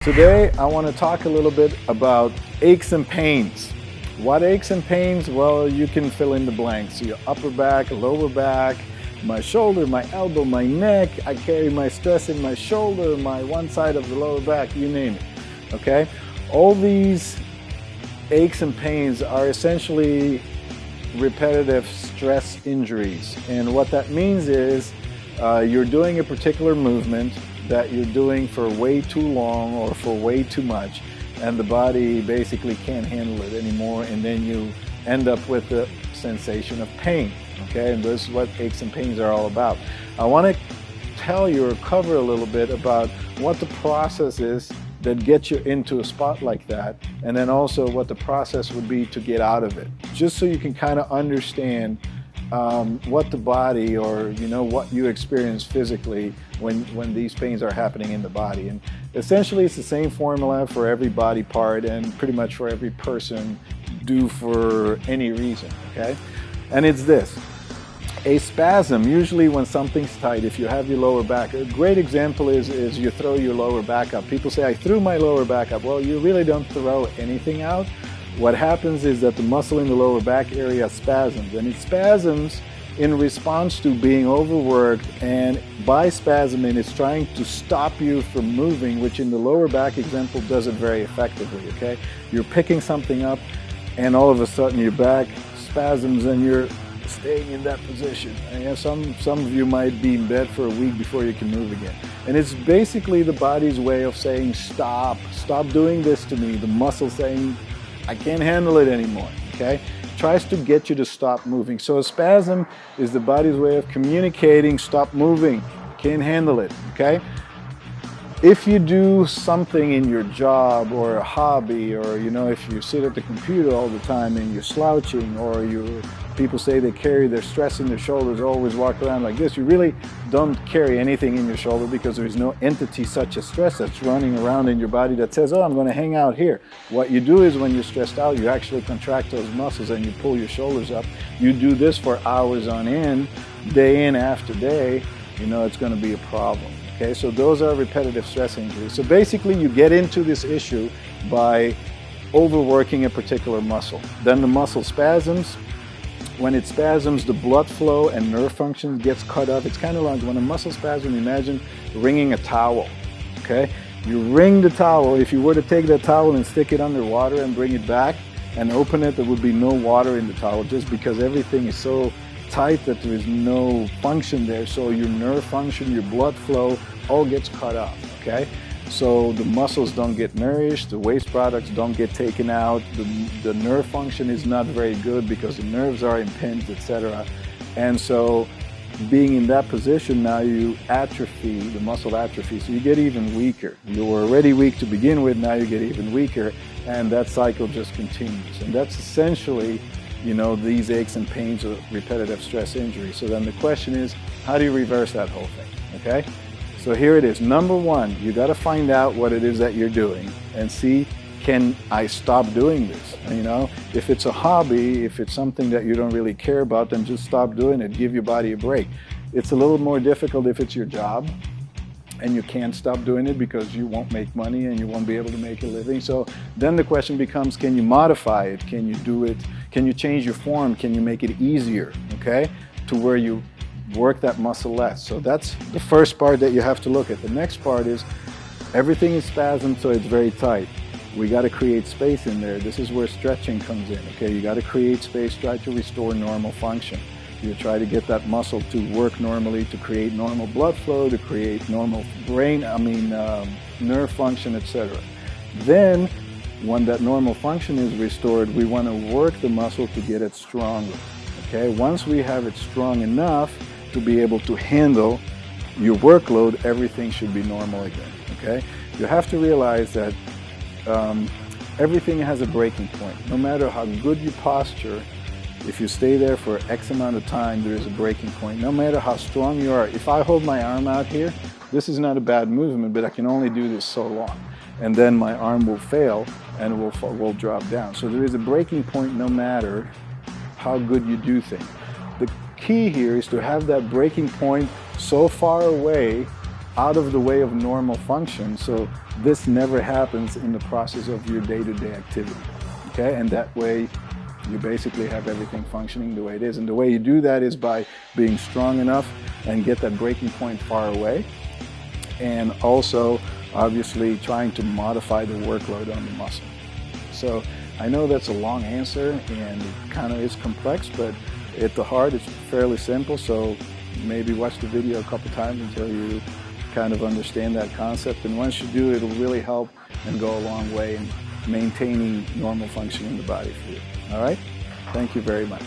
Today, I want to talk a little bit about aches and pains. What aches and pains? Well, you can fill in the blanks. Your upper back, lower back, my shoulder, my elbow, my neck. I carry my stress in my shoulder, my one side of the lower back, you name it. Okay? All these aches and pains are essentially repetitive stress injuries. And what that means is you're doing a particular movement that you're doing for way too long or for way too much, and the body basically can't handle it anymore, and then you end up with the sensation of pain. Okay, and this is what aches and pains are all about. I want to tell you or cover a little bit about what the process is that gets you into a spot like that, and then also what the process would be to get out of it, just so you can kind of understand what the body, or what you experience physically when these pains are happening in the body. And essentially it's the same formula for every body part and pretty much for every person, due for any reason. Okay, and it's this: a spasm, usually when something's tight. If you have your lower back, a great example is you throw your lower back up. People say, I threw my lower back up. Well, you really don't throw anything out. What happens is that the muscle in the lower back area spasms, and it spasms in response to being overworked, and by spasming it's trying to stop you from moving, which in the lower back example does it very effectively. Okay, you're picking something up and all of a sudden your back spasms and you're staying in that position. And some of you might be in bed for a week before you can move again. And it's basically the body's way of saying, stop doing this to me. The muscle saying, I can't handle it anymore. Okay, tries to get you to stop moving. So a spasm is the body's way of communicating, stop moving, can't handle it. Okay, if you do something in your job or a hobby, or if you sit at the computer all the time and you're slouching, or people say they carry their stress in their shoulders, always walk around like this, you really don't carry anything in your shoulder, because there is no entity such as stress that's running around in your body that says, oh, I'm going to hang out here. What you do is when you're stressed out, you actually contract those muscles and you pull your shoulders up. You do this for hours on end, day in after day, it's going to be a problem. Okay, so those are repetitive stress injuries. So basically you get into this issue by overworking a particular muscle. Then the muscle spasms. When it spasms, the blood flow and nerve function gets cut off. It's kind of like when a muscle spasm, imagine wringing a towel. Okay, you wring the towel. If you were to take that towel and stick it under water and bring it back and open it, there would be no water in the towel, just because everything is so tight that there is no function there. So your nerve function, your blood flow, all gets cut off. Okay, so the muscles don't get nourished, the waste products don't get taken out, the nerve function is not very good because the nerves are impinged, etc. And so being in that position, now you atrophy, the muscle atrophy, so you get even weaker. You were already weak to begin with, now you get even weaker, and that cycle just continues. And that's essentially these aches and pains of repetitive stress injury. So then the question is, how do you reverse that whole thing? Okay, so here it is. Number one, you got to find out what it is that you're doing and see, can I stop doing this? If it's a hobby, if it's something that you don't really care about, then just stop doing it. Give your body a break. It's a little more difficult if it's your job and you can't stop doing it because you won't make money and you won't be able to make a living. So then the question becomes, can you modify it? Can you do it? Can you change your form? Can you make it easier, okay, to where you work that muscle less? So that's the first part that you have to look at. The next part is, everything is spasmed, so it's very tight. We got to create space in there. This is where stretching comes in, okay? You got to create space, try to restore normal function. You try to get that muscle to work normally, to create normal blood flow, to create normal nerve function, etc. Then, when that normal function is restored, we want to work the muscle to get it stronger. Okay, once we have it strong enough to be able to handle your workload, everything should be normal again. Okay, you have to realize that everything has a breaking point. No matter how good you posture, if you stay there for X amount of time, there is a breaking point. No matter how strong you are. If I hold my arm out here, this is not a bad movement, but I can only do this so long. And then my arm will fail and it will drop down. So there is a breaking point no matter how good you do things. The key here is to have that breaking point so far away, out of the way of normal function, so this never happens in the process of your day-to-day activity. Okay, and that way you basically have everything functioning the way it is. And the way you do that is by being strong enough and get that breaking point far away, and also obviously trying to modify the workload on the muscle. So I know that's a long answer and it kind of is complex, but at the heart it's fairly simple. So maybe watch the video a couple times until you kind of understand that concept, and once you do, it'll really help and go a long way in maintaining normal function in the body for you. All right? Thank you very much.